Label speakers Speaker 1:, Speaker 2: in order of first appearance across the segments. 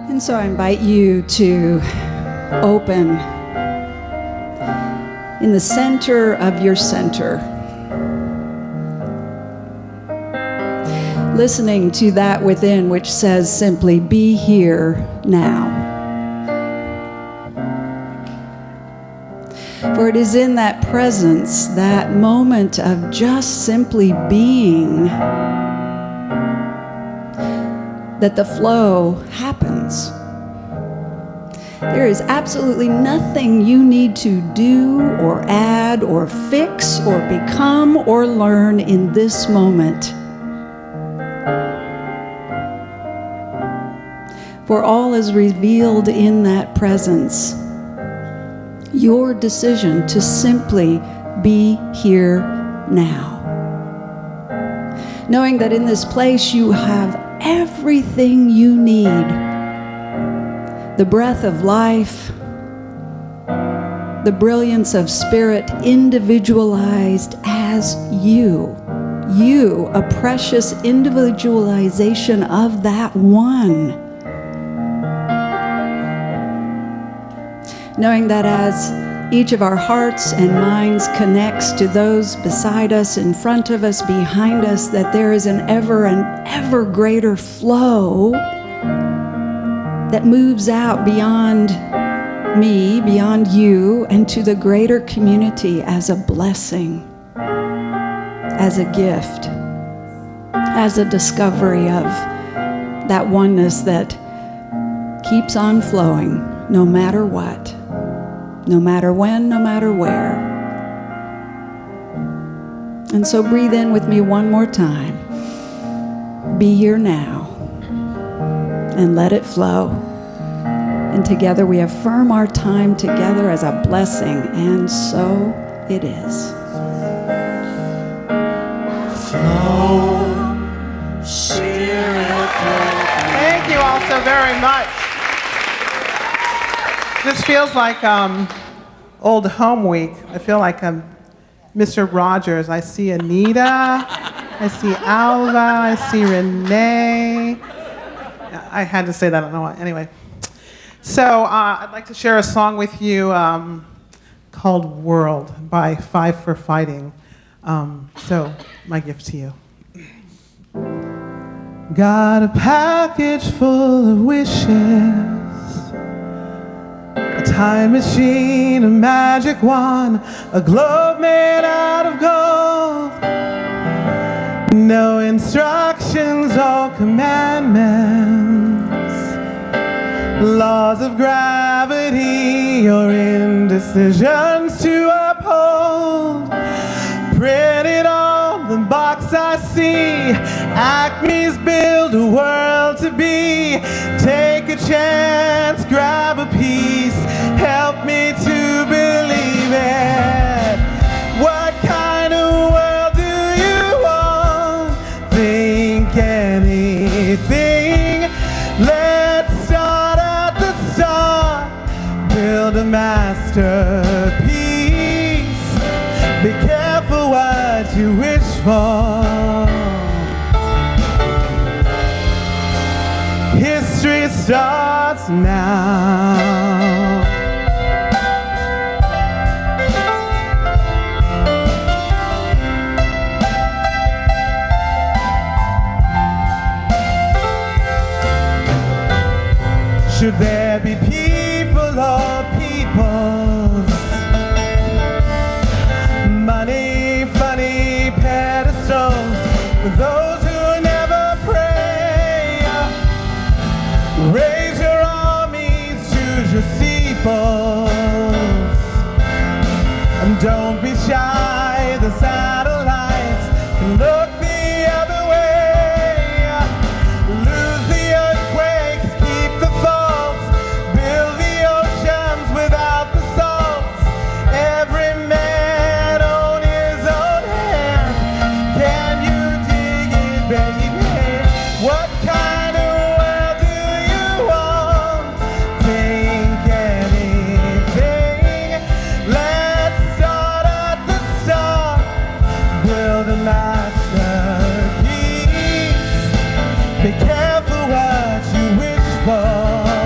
Speaker 1: And so I invite you to open in the center of your center, listening to that within which says simply, be here now. For it is in that presence, that moment of just simply being, that the flow happens. There is absolutely nothing you need to do or add or fix or become or learn in this moment. For all is revealed in that presence. Your decision to simply be here now. Knowing that in this place you have everything you need. The breath of life, the brilliance of spirit individualized as you. You, a precious individualization of that one. Knowing that as each of our hearts and minds connects to those beside us, in front of us, behind us, that there is an ever greater flow that moves out beyond me, beyond you, and to the greater community as a blessing, as a gift, as a discovery of that oneness that keeps on flowing no matter what. No matter when, no matter where. And so breathe in with me one more time. Be here now. And let it flow. And together we affirm our time together as a blessing. And so it is.
Speaker 2: Flow, Spirit, flow.
Speaker 3: Thank you all so very much. This feels like old home week. I feel like Mr. Rogers. I see Anita, I see Alva, I see Renee. I had to say that, I don't know why. Anyway, so I'd like to share a song with you called World by Five for Fighting. So my gift to you. Got a package full of wishes, a time machine, a magic wand, a globe made out of gold. No instructions or commandments, laws of gravity or indecisions to uphold. Printed on the box I see, Acme's build a world to be. Take a chance, grab a piece, help me to believe it. What kind of world do you want? Think anything. Let's start at the start, build a masterpiece. Be careful what you wish for. History starts now. Should there be people or peoples? Money, funny pedestals for those who never pray. Raise your armies, choose your steeples, and don't be shy. The satellites can look the other way. Lose the earthquakes, keep the faults, build the oceans without the salts. Every man on his own hand. Can you dig it, baby? What kind of world do you want? Think anything. Let's start at the start, build a masterpiece. Be careful what you wish for.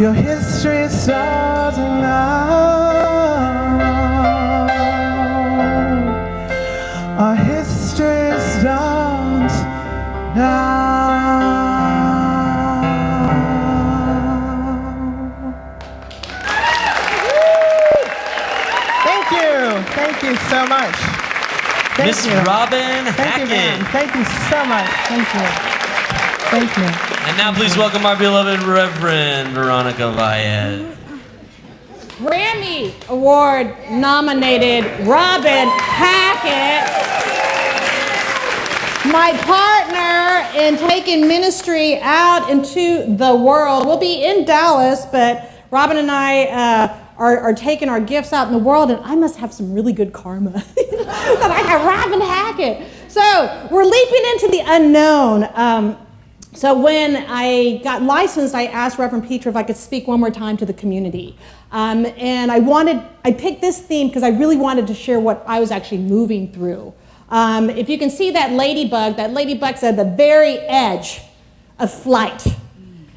Speaker 3: Your history starts now. Our history starts now. Thank you so much.
Speaker 2: Miss Robin
Speaker 3: Thank you, ma'am.
Speaker 2: Hackett.
Speaker 3: Thank you so much. Thank you. Thank you.
Speaker 2: And now please welcome our beloved Reverend Veronica Valle.
Speaker 4: Grammy Award nominated Robin Hackett, my partner in taking ministry out into the world. We'll be in Dallas, but Robin and I are taking our gifts out in the world, and I must have some really good karma that I have Robin Hackett. So we're leaping into the unknown. So when I got licensed, I asked Reverend Peter if I could speak one more time to the community. And I picked this theme because I really wanted to share what I was actually moving through. If you can see that ladybug's at the very edge of flight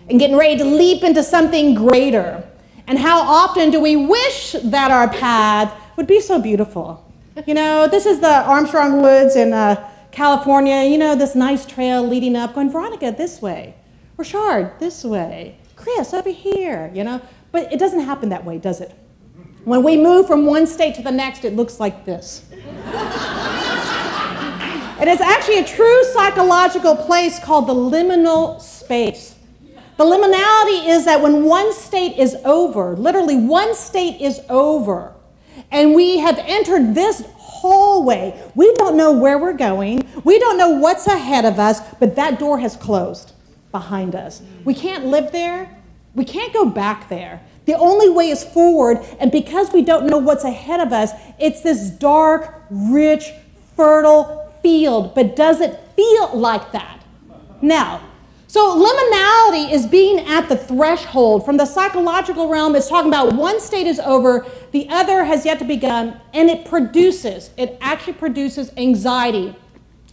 Speaker 4: and getting ready to leap into something greater. And how often do we wish that our path would be so beautiful? You know, this is the Armstrong Woods in California, you know, this nice trail leading up, going, Veronica, this way. Rashard, this way. Chris, over here, you know. But it doesn't happen that way, does it? When we move from one state to the next, it looks like this. And it's actually a true psychological place called the liminal space. The liminality is that when one state is over, literally one state is over, and we have entered this hallway, we don't know where we're going, we don't know what's ahead of us, but that door has closed behind us. We can't live there, we can't go back there. The only way is forward, and because we don't know what's ahead of us, it's this dark, rich, fertile field, but does it feel like that? Now, so liminality is being at the threshold. From the psychological realm, it's talking about one state is over, the other has yet to begun, and it actually produces anxiety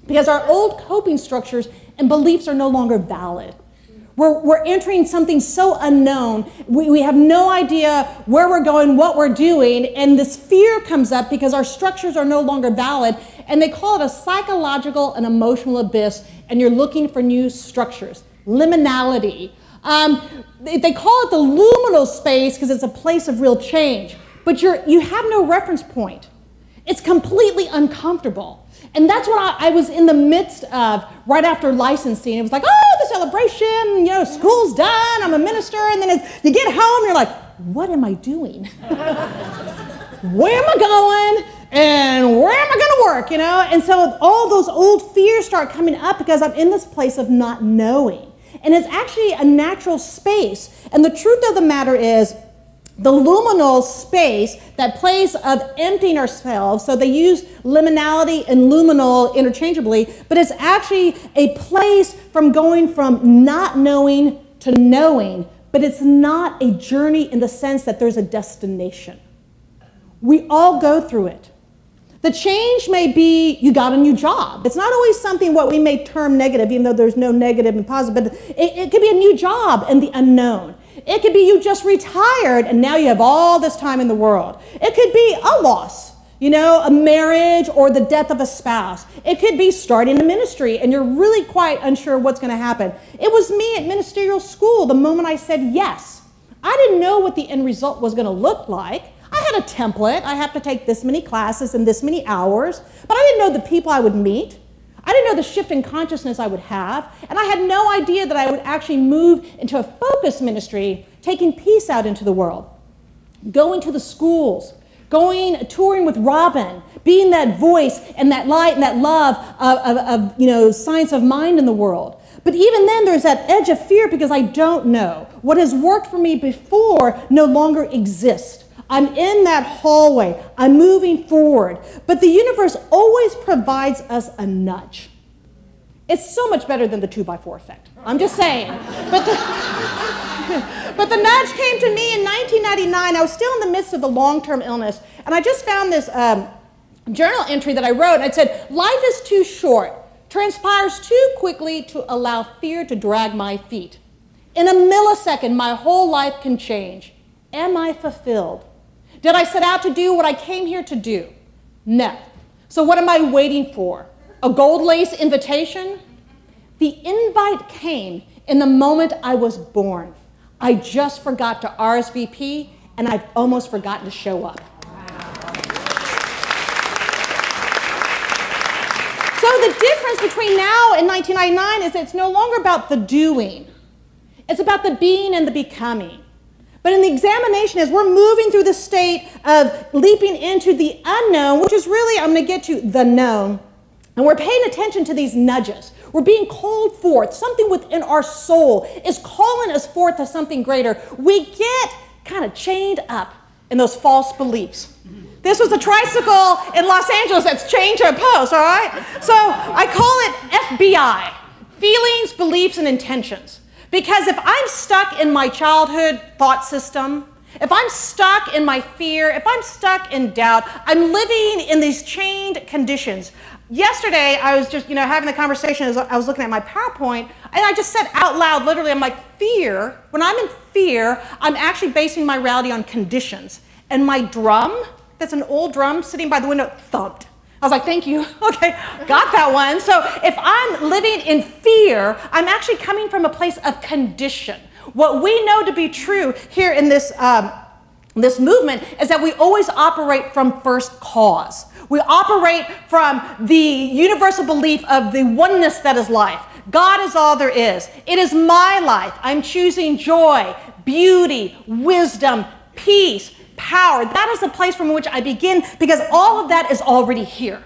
Speaker 4: because our old coping structures and beliefs are no longer valid. We're entering something so unknown. We have no idea where we're going, what we're doing, and this fear comes up because our structures are no longer valid, and they call it a psychological and emotional abyss, and you're looking for new structures. Liminality. They call it the luminal space because it's a place of real change, but you have no reference point. It's completely uncomfortable. And that's what I was in the midst of right after licensing. It was like, oh, the celebration, you know, school's done, I'm a minister, and then you get home, you're like, what am I doing? Where am I going? And where am I going to work, you know? And so all those old fears start coming up because I'm in this place of not knowing. And it's actually a natural space. And the truth of the matter is, the luminal space, that place of emptying ourselves, so they use liminality and luminal interchangeably, but it's actually a place from going from not knowing to knowing, but it's not a journey in the sense that there's a destination. We all go through it. The change may be you got a new job. It's not always something what we may term negative, even though there's no negative and positive, but it could be a new job and the unknown. It could be you just retired and now you have all this time in the world. It could be a loss, you know, a marriage or the death of a spouse. It could be starting a ministry and you're really quite unsure what's going to happen. It was me at ministerial school the moment I said yes. I didn't know what the end result was going to look like. I had a template. I have to take this many classes in this many hours, but I didn't know the people I would meet. I didn't know the shift in consciousness I would have, and I had no idea that I would actually move into a focus ministry, taking peace out into the world, going to the schools, touring with Robin, being that voice and that light and that love of science of mind in the world. But even then, there's that edge of fear because I don't know. What has worked for me before no longer exists. I'm in that hallway. I'm moving forward. But the universe always provides us a nudge. It's so much better than the 2x4 effect. I'm just saying. But the nudge came to me in 1999. I was still in the midst of the long-term illness. And I just found this journal entry that I wrote. And it said, life is too short, transpires too quickly to allow fear to drag my feet. In a millisecond, my whole life can change. Am I fulfilled? Did I set out to do what I came here to do? No. So what am I waiting for? A gold lace invitation? The invite came in the moment I was born. I just forgot to RSVP, and I've almost forgotten to show up. So the difference between now and 1999 is that it's no longer about the doing. It's about the being and the becoming. But in the examination, as we're moving through the state of leaping into the unknown, which is really, I'm going to get to the known, and we're paying attention to these nudges. We're being called forth. Something within our soul is calling us forth to something greater. We get kind of chained up in those false beliefs. This was a tricycle in Los Angeles that's chained to a post, all right? So I call it FBI, feelings, beliefs, and intentions. Because if I'm stuck in my childhood thought system, if I'm stuck in my fear, if I'm stuck in doubt, I'm living in these chained conditions. Yesterday, I was just, having a conversation as I was looking at my PowerPoint, and I just said out loud, literally, I'm like, fear, when I'm in fear, I'm actually basing my reality on conditions. And my drum, that's an old drum sitting by the window, thumped. I was like, thank you. Okay, got that one. So if I'm living in fear, I'm actually coming from a place of condition. What we know to be true here in this movement is that we always operate from first cause. We operate from the universal belief of the oneness that is life. God is all there is. It is my life. I'm choosing joy, beauty, wisdom, peace, power. That is the place from which I begin, because all of that is already here.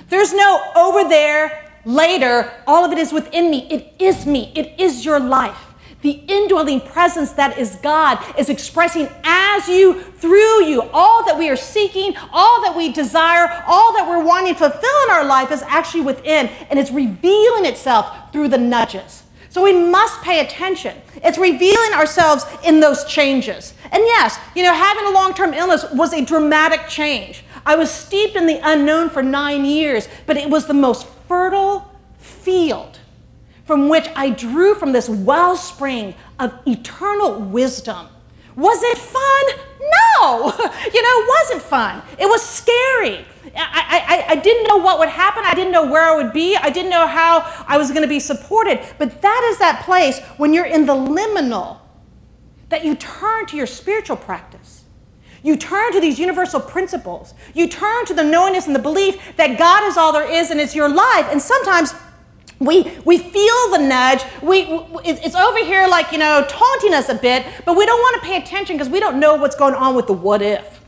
Speaker 4: There's no over there, later. All of it is within me. It is me. It is your life. The indwelling presence that is God is expressing as you, through you. All that we are seeking, all that we desire, all that we're wanting to fulfill in our life is actually within, and it's revealing itself through the nudges. So we must pay attention. It's revealing ourselves in those changes. And yes, having a long-term illness was a dramatic change. I was steeped in the unknown for 9 years, but it was the most fertile field from which I drew from this wellspring of eternal wisdom. Was it fun? No, it wasn't fun. It was scary. I didn't know what would happen. I didn't know where I would be. I didn't know how I was going to be supported. But that is that place when you're in the liminal that you turn to your spiritual practice. You turn to these universal principles. You turn to the knowingness and the belief that God is all there is and it's your life. And sometimes we feel the nudge. It's over here like, taunting us a bit, but we don't want to pay attention because we don't know what's going on with the what if.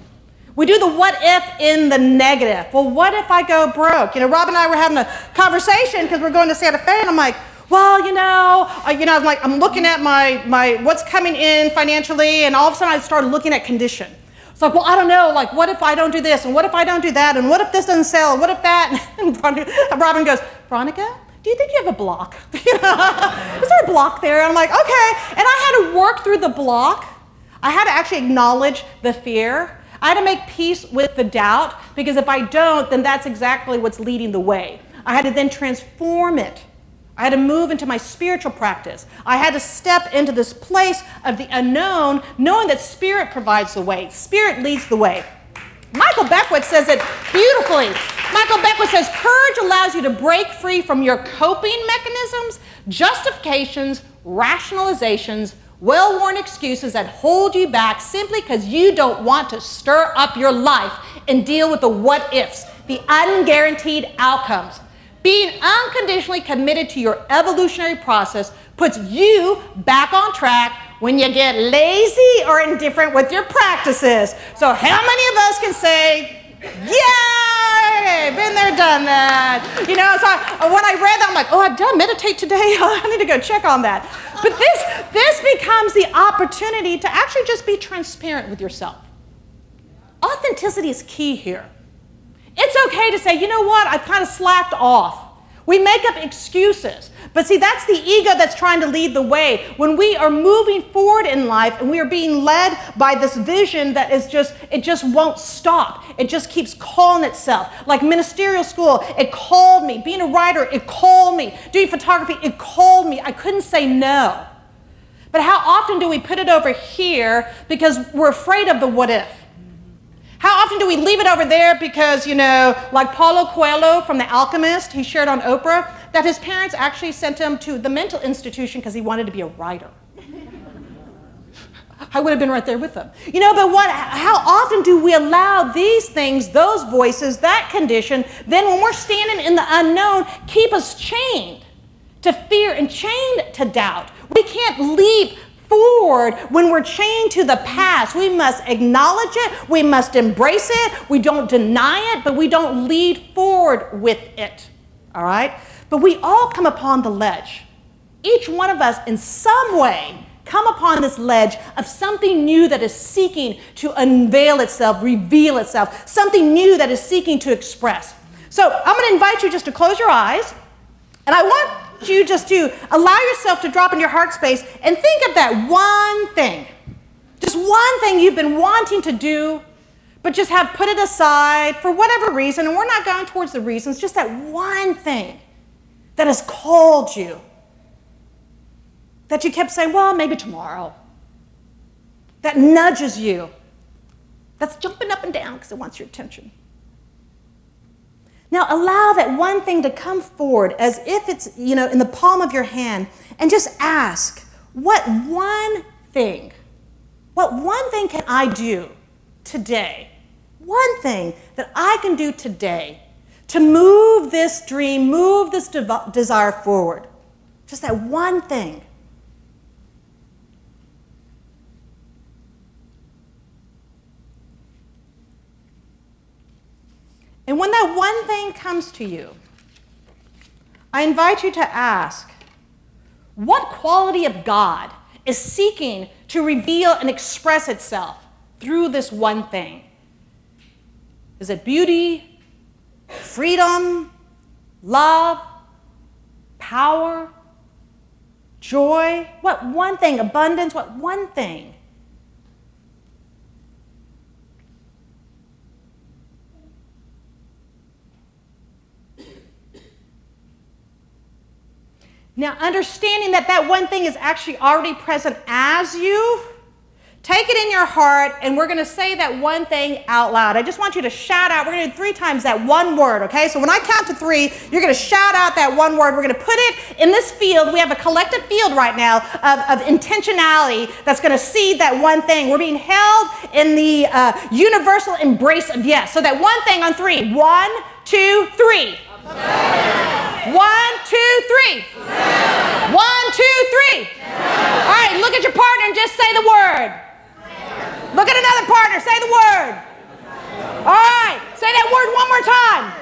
Speaker 4: We do the what if in the negative. Well, what if I go broke? Rob and I were having a conversation because we're going to Santa Fe, and I'm like, well, I'm looking at my what's coming in financially, and all of a sudden I started looking at condition. It's like, well, I don't know, what if I don't do this, and what if I don't do that, and what if this doesn't sell, and what if that? And Robin goes, Veronica, do you think you have a block? Is there a block there? And I'm like, okay. And I had to work through the block. I had to actually acknowledge the fear. I had to make peace with the doubt, because if I don't, then that's exactly what's leading the way. I had to then transform it. I had to move into my spiritual practice. I had to step into this place of the unknown, knowing that Spirit provides the way. Spirit leads the way. Michael Beckwith says it beautifully. Michael Beckwith says, courage allows you to break free from your coping mechanisms, justifications, rationalizations, well-worn excuses that hold you back simply because you don't want to stir up your life and deal with the what-ifs, the unguaranteed outcomes. Being unconditionally committed to your evolutionary process puts you back on track when you get lazy or indifferent with your practices. So how many of us can say, yay, been there, done that. So when I read that, I'm like, did I meditate today? I need to go check on that. But this becomes the opportunity to actually just be transparent with yourself. Authenticity is key here. It's okay to say, you know what, I've kind of slacked off. We make up excuses. But see, that's the ego that's trying to lead the way. When we are moving forward in life and we are being led by this vision that is it just won't stop. It just keeps calling itself. Like ministerial school, it called me. Being a writer, it called me. Doing photography, it called me. I couldn't say no. But how often do we put it over here because we're afraid of the what if? How often do we leave it over there because, like Paulo Coelho from The Alchemist, he shared on Oprah that his parents actually sent him to the mental institution because he wanted to be a writer. I would have been right there with them. But how often do we allow these things, those voices, that condition, then when we're standing in the unknown, keep us chained to fear and chained to doubt? We can't leap forward when we're chained to the past. We must acknowledge it. We must embrace it. We don't deny it, but we don't lead forward with it. All right? But we all come upon the ledge. Each one of us in some way come upon this ledge of something new that is seeking to unveil itself, reveal itself, something new that is seeking to express. So I'm going to invite you just to close your eyes, and I want you just to allow yourself to drop in your heart space and think of that one thing, just one thing you've been wanting to do, but just have put it aside for whatever reason, and we're not going towards the reasons, just that one thing that has called you, that you kept saying, well, maybe tomorrow. That nudges you. That's jumping up and down because it wants your attention. Now allow that one thing to come forward as if it's, in the palm of your hand, and just ask, what one thing can I do today? One thing that I can do today to move this dream, move this desire forward. Just that one thing. And when that one thing comes to you, I invite you to ask, what quality of God is seeking to reveal and express itself through this one thing? Is it beauty, freedom, love, power, joy? What one thing? Abundance? What one thing? Now, understanding that one thing is actually already present as you, take it in your heart, and we're going to say that one thing out loud. I just want you to shout out. We're going to do 3 times that one word, okay? So when I count to 3, you're going to shout out that one word. We're going to put it in this field. We have a collective field right now of intentionality that's going to seed that one thing. We're being held in the universal embrace of yes. So that one thing on 3. 1, 2, 3. 1, 2, 3. 1, 2, 3. All right, look at your partner and just say the word. Look at another partner, say the word. All right, say that word one more time.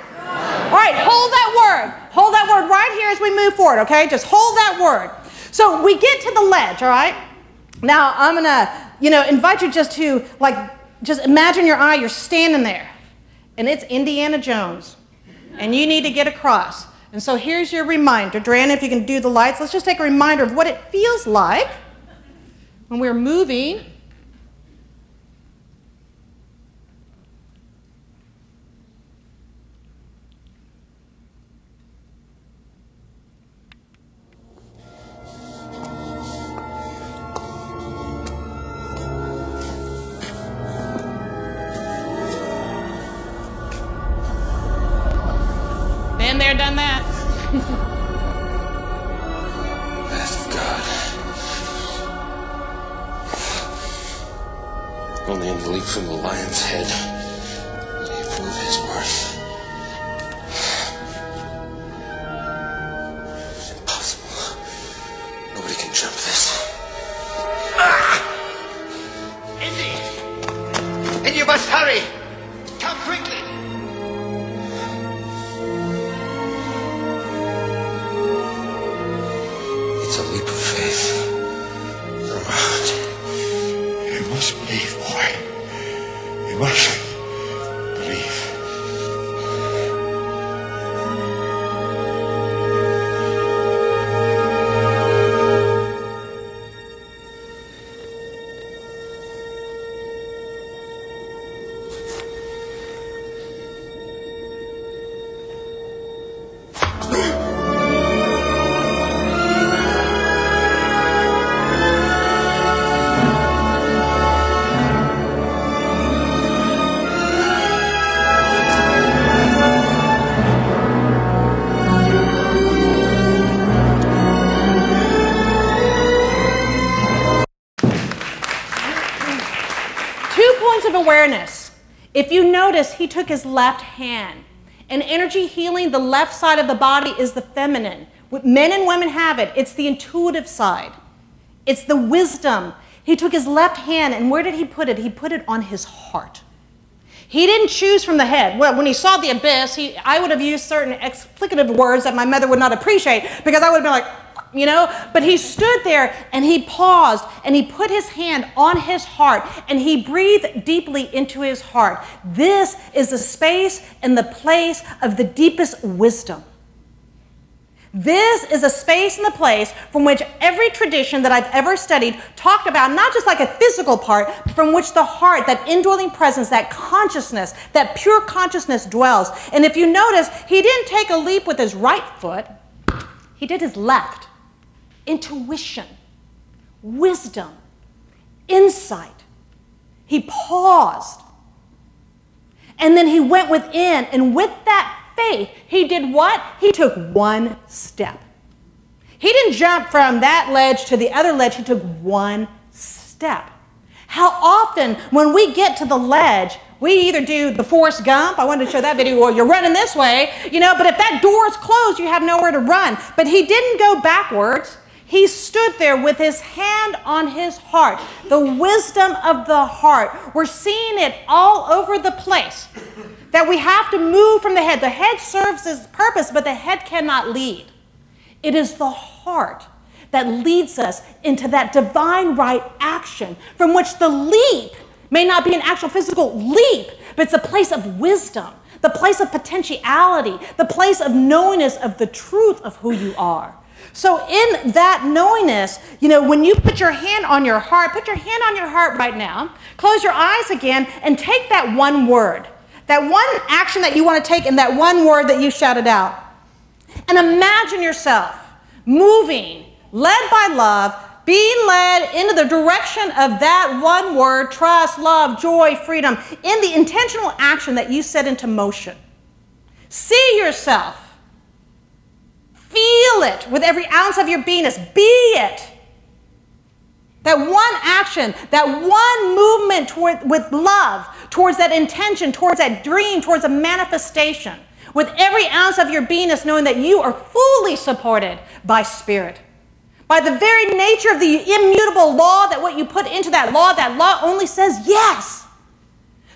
Speaker 4: All right, hold that word. Hold that word right here as we move forward, okay? Just hold that word. So we get to the ledge, all right? Now I'm going to, invite you just to, just imagine your eye, you're standing there, and it's Indiana Jones. And you need to get across. And so here's your reminder. Dran, if you can do the lights, let's just take a reminder of what it feels like when we're moving. Been there, done that.
Speaker 5: Wrath of God. Only in the leap from the lion's head will he prove his worth. It's impossible. Nobody can jump this.
Speaker 6: Indy! And you must hurry! Come quickly!
Speaker 5: It's a leap of faith. Vermont.
Speaker 6: You must believe, boy. You must.
Speaker 4: awareness. If you notice, he took his left hand. In energy healing, the left side of the body is the feminine. Men and women have it. It's the intuitive side. It's the wisdom. He took his left hand, and where did he put it? He put it on his heart. He didn't choose from the head. Well, when he saw the abyss, I would have used certain explicative words that my mother would not appreciate, because I would have been like, you know, but he stood there and he paused and he put his hand on his heart and he breathed deeply into his heart. This is the space and the place of the deepest wisdom. This is a space and the place from which every tradition that I've ever studied talked about, not just like a physical part, but from which the heart, that indwelling presence, that consciousness, that pure consciousness dwells. And if you notice, he didn't take a leap with his right foot, he did his left. Intuition, wisdom, insight. He paused. And then he went within, and with that faith, he did what? He took one step. He didn't jump from that ledge to the other ledge. He took one step. How often when we get to the ledge, we either do the Forrest Gump, I wanted to show that video, or you're running this way, you know, but if that door is closed, you have nowhere to run. But he didn't go backwards. He stood there with his hand on his heart, the wisdom of the heart. We're seeing it all over the place, that we have to move from the head. The head serves its purpose, but the head cannot lead. It is the heart that leads us into that divine right action, from which the leap may not be an actual physical leap, but it's a place of wisdom, the place of potentiality, the place of knowingness of the truth of who you are. So in that knowingness, you know, when you put your hand on your heart, put your hand on your heart right now, close your eyes again, and take that one word, that one action that you want to take, and that one word that you shouted out. And imagine yourself moving, led by love, being led into the direction of that one word, trust, love, joy, freedom, in the intentional action that you set into motion. See yourself. Feel it with every ounce of your beingness. Be it. That one action, that one movement with love, towards that intention, towards that dream, towards a manifestation. With every ounce of your beingness, knowing that you are fully supported by Spirit. By the very nature of the immutable law, that what you put into that law only says yes.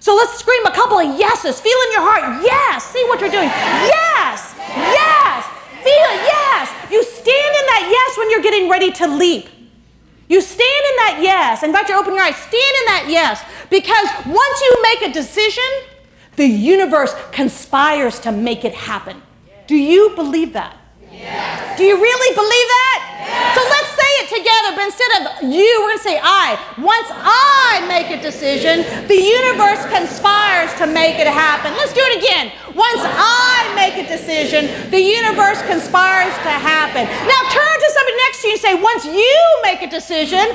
Speaker 4: So let's scream a couple of yeses. Feel in your heart, yes. See what you're doing. Yes, yes. Feel it, yes. You stand in that yes when you're getting ready to leap. You stand in that yes. In fact, you open your eyes. Stand in that yes. Because once you make a decision, the universe conspires to make it happen. Do you believe that? Yes. Do you really believe that? Yes. So let's say it together, but instead of you, we're going to say I. Once I make a decision, the universe conspires to make it happen. Let's do it again. Once I make a decision, the universe conspires to happen. Now turn to somebody next to you and say, once you make a decision,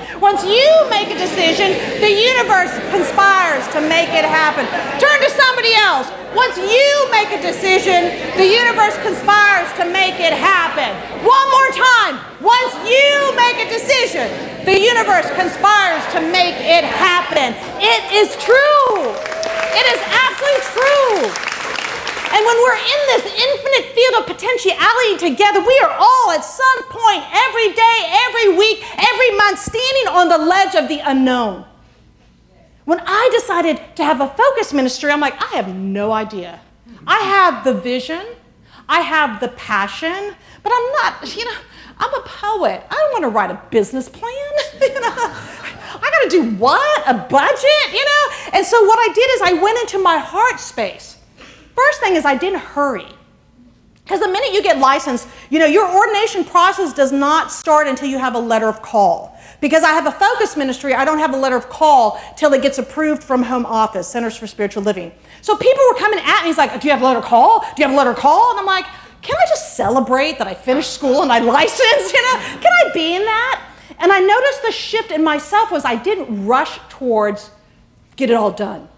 Speaker 4: the universe conspires to make it happen. Turn to somebody else. Once you make a decision, the universe conspires to make it happen. One more time. Once you make a decision, the universe conspires to make it happen. It is true. It is absolutely true. And when we're in this infinite field of potentiality together, we are all at some point, every day, every week, every month, standing on the ledge of the unknown. When I decided to have a focus ministry, I'm like, I have no idea. I have the vision, I have the passion, but I'm not, I'm a poet. I don't want to write a business plan, I got to do what? A budget, And so what I did is I went into my heart space. First thing is I didn't hurry. Because the minute you get licensed, your ordination process does not start until you have a letter of call. Because I have a focus ministry, I don't have a letter of call till it gets approved from Home Office, Centers for Spiritual Living. So people were coming at me, he's like, do you have a letter of call? Do you have a letter of call? And I'm like, can I just celebrate that I finished school and I licensed? Can I be in that? And I noticed the shift in myself was I didn't rush towards get it all done.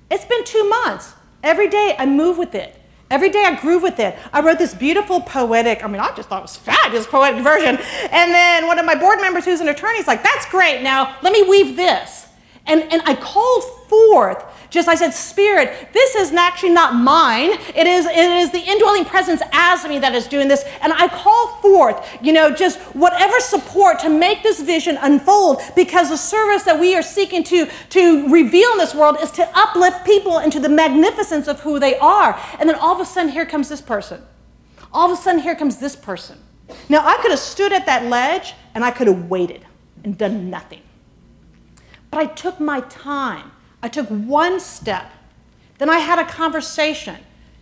Speaker 4: It's been 2 months. Every day I move with it. Every day I groove with it. I wrote this beautiful poetic, I just thought it was fabulous poetic version. And then one of my board members who's an attorney is like, that's great, now let me weave this. And I called forth, I said, Spirit, this is actually not mine. It is the indwelling presence as me that is doing this. And I call forth, just whatever support to make this vision unfold, because the service that we are seeking to reveal in this world is to uplift people into the magnificence of who they are. And then all of a sudden, here comes this person. All of a sudden, here comes this person. Now, I could have stood at that ledge and I could have waited and done nothing. But I took my time. I took one step. Then I had a conversation.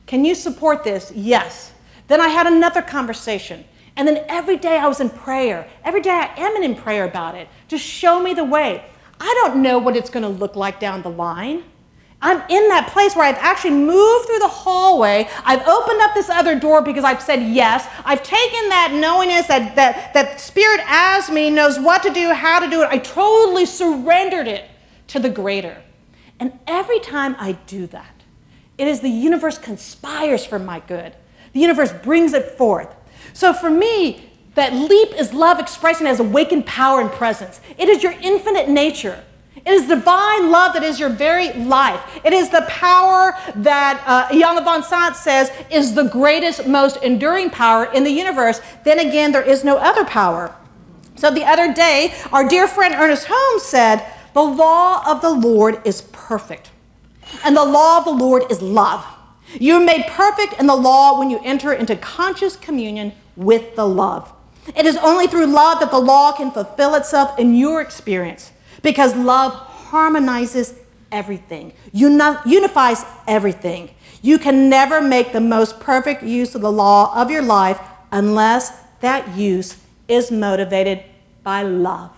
Speaker 4: Can you support this? Yes. Then I had another conversation. And then every day I was in prayer. Every day I am in prayer about it. Just show me the way. I don't know what it's going to look like down the line. I'm in that place where I've actually moved through the hallway. I've opened up this other door because I've said yes. I've taken that knowingness, that Spirit as me knows what to do, how to do it. I totally surrendered it to the greater. And every time I do that, it is the universe conspires for my good. The universe brings it forth. So for me, that leap is love expressing as awakened power and presence. It is your infinite nature. It is divine love that is your very life. It is the power that Iyanla Vanzant says is the greatest, most enduring power in the universe. Then again, there is no other power. So the other day, our dear friend Ernest Holmes said, the law of the Lord is perfect, and the law of the Lord is love. You are made perfect in the law when you enter into conscious communion with the love. It is only through love that the law can fulfill itself in your experience. Because love harmonizes everything, unifies everything. You can never make the most perfect use of the law of your life unless that use is motivated by love.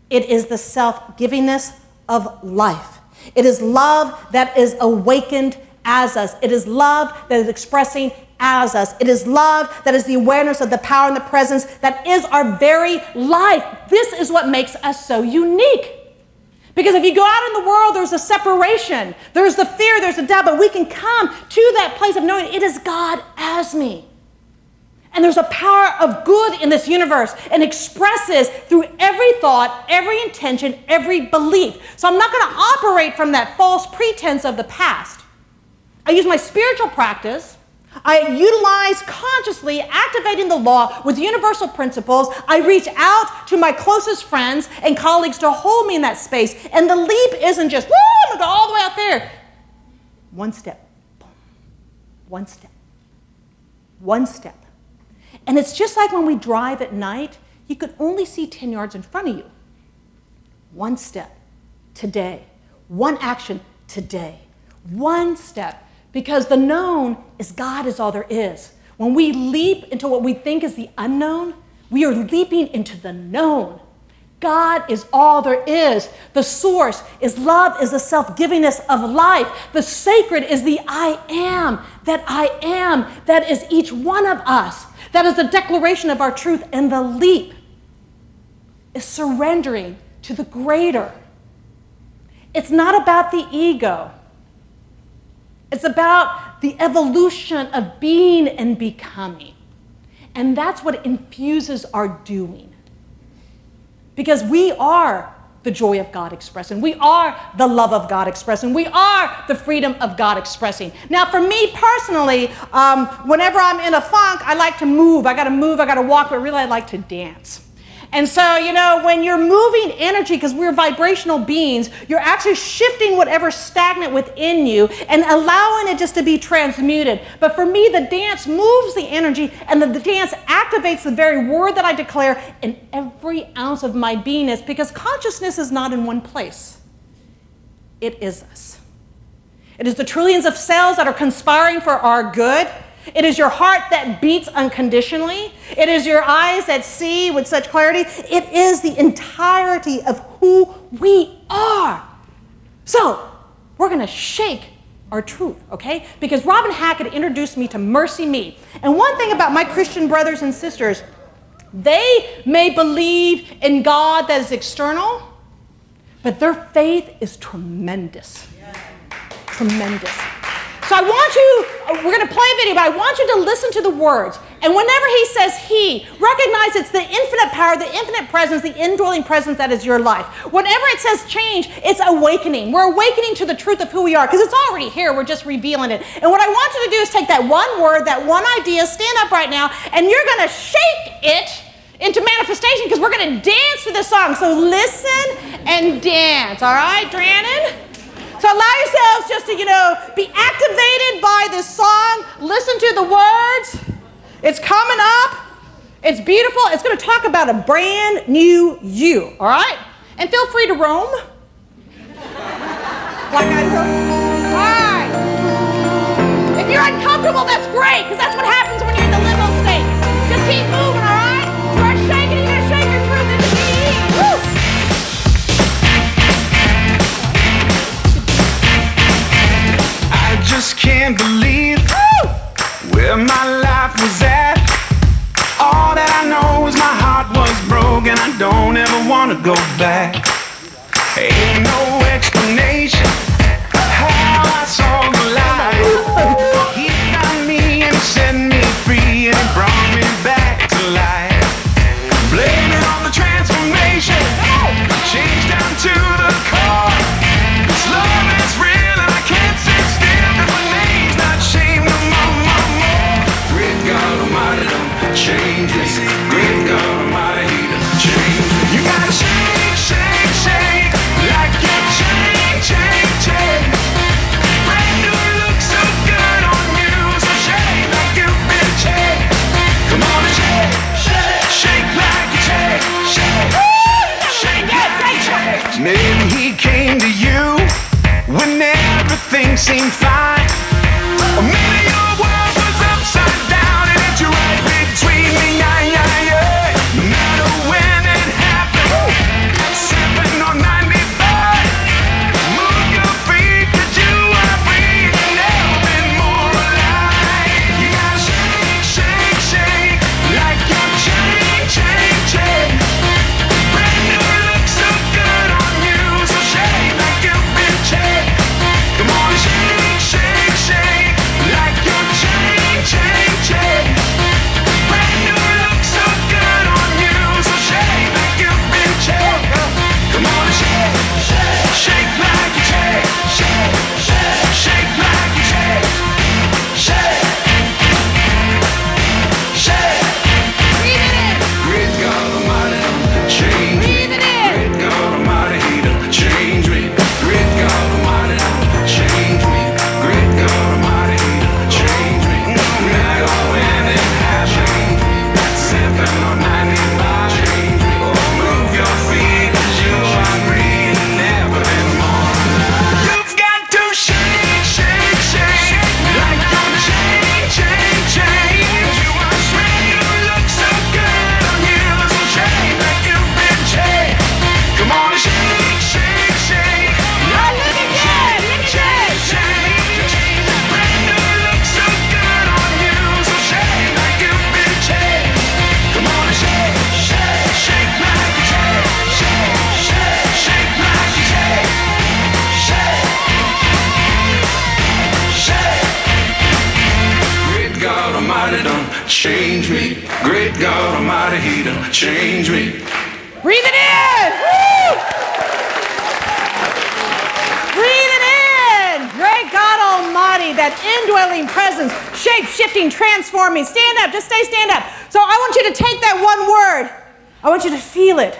Speaker 4: It is the self-givingness of life. It is love that is awakened as us. It is love that is expressing as us. It is love that is the awareness of the power and the presence that is our very life. This is what makes us so unique. Because if you go out in the world, there's a separation. There's the fear, there's the doubt, but we can come to that place of knowing it is God as me. And there's a power of good in this universe and expresses through every thought, every intention, every belief. So I'm not going to operate from that false pretense of the past. I use my spiritual practice. I utilize consciously activating the law with universal principles. I reach out to my closest friends and colleagues to hold me in that space. And the leap isn't just, woo, I'm going to go all the way out there. One step, boom. One step, one step. And it's just like when we drive at night, you could only see 10 yards in front of you. One step today, one action today, one step. Because the known is God is all there is. When we leap into what we think is the unknown, we are leaping into the known. God is all there is. The source is love, is the self-givingness of life. The sacred is the I am, that is each one of us. That is the declaration of our truth. And the leap is surrendering to the greater. It's not about the ego. It's about the evolution of being and becoming. And that's what infuses our doing. Because we are the joy of God expressing. We are the love of God expressing. We are the freedom of God expressing. Now, for me personally, whenever I'm in a funk, I like to move. I got to walk, but really I like to dance. And so, when you're moving energy, because we're vibrational beings, you're actually shifting whatever's stagnant within you and allowing it just to be transmuted. But for me, the dance moves the energy, and the dance activates the very word that I declare in every ounce of my beingness, because consciousness is not in one place. It is us. It is the trillions of cells that are conspiring for our good. It is your heart that beats unconditionally. It is your eyes that see with such clarity. It is the entirety of who we are. So, we're going to shake our truth, okay? Because Robin Hackett introduced me to Mercy Me. And one thing about my Christian brothers and sisters, they may believe in God that is external, but their faith is tremendous. Tremendous. So I want you, we're going to play a video, but I want you to listen to the words. And whenever he says he, recognize it's the infinite power, the infinite presence, the indwelling presence that is your life. Whenever it says change, it's awakening. We're awakening to the truth of who we are because it's already here. We're just revealing it. And what I want you to do is take that one word, that one idea, stand up right now, and you're going to shake it into manifestation because we're going to dance to this song. So listen and dance. All right, Drannon? So allow yourselves just to, be activated by this song. Listen to the words. It's coming up. It's beautiful. It's going to talk about a brand new you, all right? And feel free to roam. Like I wrote. All right. If you're uncomfortable, that's great, because that's what happens when you're in the liminal state. Just keep moving, all right? Start shaking. You're going to shake your truth into being. Woo!
Speaker 7: I just can't believe where my life was at. All that I know is my heart was broken. I don't ever want to go back. Ain't no explanation how I saw the light. He found me and set me free, and he brought me back to life. Blame it on the transformation, change down to the core. This love is real and I can't sit still, 'cause my name's not shame no more. Great God Almighty, don't change me. Great God Almighty, He don't change me. You gotta shake, shake, shake, like you change. Brand new look so good on you, so shake like you've been changed. Come on and shake, shake like you change, shake like you change. Maybe He came to you when everything seemed fine. Or maybe your world was upside down and hit you right between the eye. No matter when it happened, 7 or 95, move your feet 'cause you are free and never been more alive. You gotta shake, shake, shake, like you change. Brand new look so good on you, so shake like you've been changed. Come on, shake, shake, shake, like you change. Brand new look so good on you, so shake like you've been changed. Come on, shake, shake like you change. Shake like you change. Shake.
Speaker 4: Breathe it in.
Speaker 7: Great God Almighty, don't change me.
Speaker 4: Breathe it in.
Speaker 7: Great God Almighty, He don't change me. Great God Almighty, don't change me. Great God Almighty, He don't change me. No matter when it happens, 7 or 95, change me. Oh, move your feet 'cause you are free and never been more alive. You've got to shake, shake, shake, like you change. You are brand new, look so good on you, so shake like you've been changed. Come on and shake, shake, shake, like
Speaker 4: Look again. Look again.
Speaker 7: change. Brand new, look so good on you, so shake like you've been changed. Come on and shake like you change. Shake like you change. Shake. Great God Almighty, don't change me. Great God Almighty, He don't change me.
Speaker 4: Breathe it in. Woo! Breathe it in. Great God Almighty, that indwelling presence, shape-shifting, transforming. Stand up. Just stand up. So I want you to take that one word. I want you to feel it.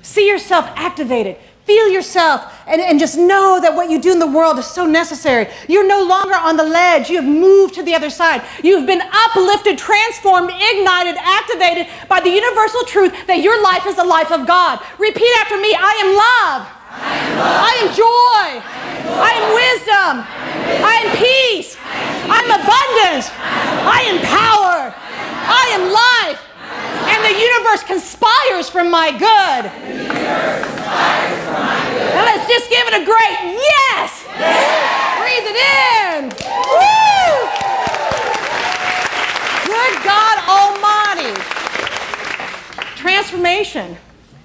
Speaker 4: See yourself activated. Feel yourself and just know that what you do in the world is so necessary. You're no longer on the ledge. You have moved to the other side. You've been uplifted, transformed, ignited, activated by the universal truth that your life is the life of God. Repeat after me. I am love. I am joy. I am wisdom. I am peace. I am abundance. I am power. I am life. And the universe conspires for my good. Now let's just give it a great yes. Breathe it in. Woo! Good God Almighty. Transformation.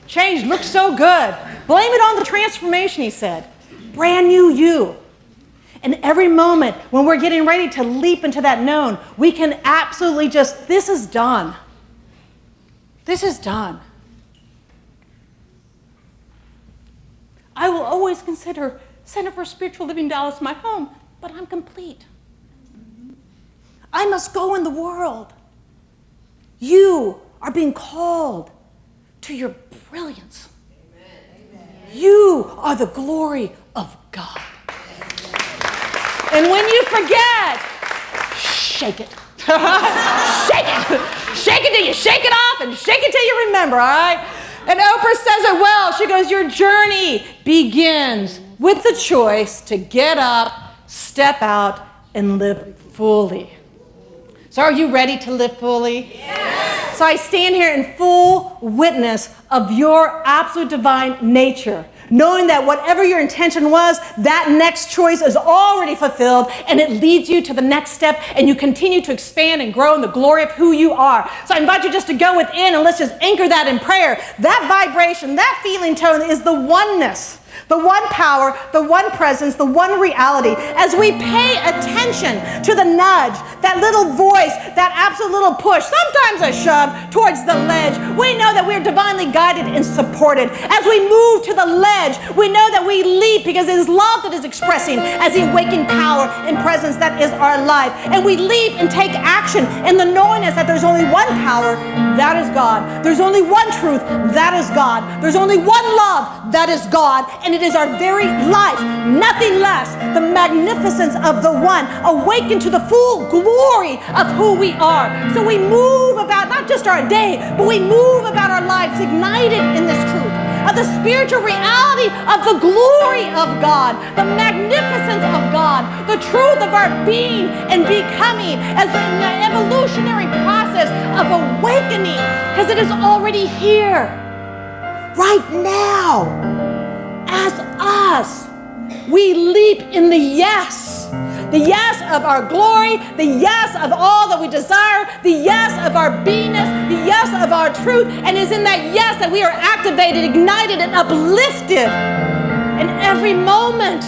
Speaker 4: Change looks so good. Blame it on the transformation, he said. Brand new you. And every moment when we're getting ready to leap into that known, we can absolutely just, this is done. This is done. I will always consider Center for Spiritual Living Dallas my home, but I'm complete. I must go in the world. You are being called to your brilliance. You are the glory of God. And when you forget, shake it. Shake it. Shake it till you shake it off and shake it till you remember, all right? And Oprah says it well. She goes, your journey begins with the choice to get up, step out, and live fully. So are you ready to live fully? Yes. So I stand here in full witness of your absolute divine nature, knowing that whatever your intention was, that next choice is already fulfilled, and it leads you to the next step, and you continue to expand and grow in the glory of who you are. So I invite you just to go within, and let's just anchor that in prayer. That vibration, that feeling tone is the oneness, the one power, the one presence, the one reality. As we pay attention to the nudge, that little voice, that absolute little push, sometimes a shove towards the ledge, we know that we're divinely guided and supported. As we move to the ledge, we know that we leap because it is love that is expressing as the awakened power and presence that is our life. And we leap and take action in the knowingness that there's only one power, that is God. There's only one truth, that is God. There's only one love, that is God. And it is our very life, nothing less. The magnificence of the one, awakened to the full glory of who we are. So we move about not just our day, but we move about our lives ignited in this truth of the spiritual reality of the glory of God, the magnificence of God, the truth of our being and becoming as an evolutionary process of awakening, because it is already here, right now, as us. We leap in the yes of our glory, the yes of all that we desire, the yes of our beingness, the yes of our truth, and it's in that yes that we are activated, ignited, and uplifted in every moment.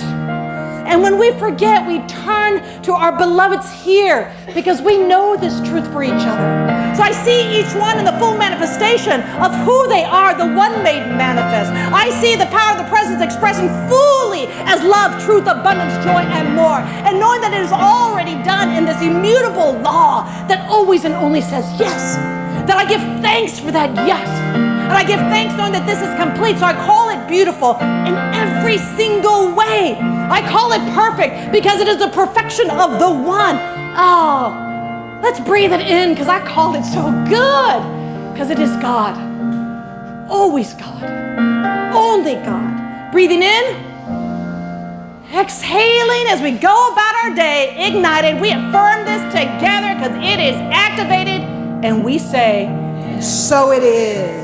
Speaker 4: And when we forget, we turn to our beloveds here because we know this truth for each other. So I see each one in the full manifestation of who they are, the one made manifest. I see the power of the presence expressing fully as love, truth, abundance, joy, and more. And knowing that it is already done in this immutable law that always and only says yes. That I give thanks for that yes. And I give thanks knowing that this is complete. So I call it beautiful in every single way. I call it perfect because it is the perfection of the one. Oh, let's breathe it in because I called it so good. Because it is God. Always God. Only God. Breathing in. Exhaling as we go about our day. Ignited. We affirm this together because it is activated. And we say, so it is.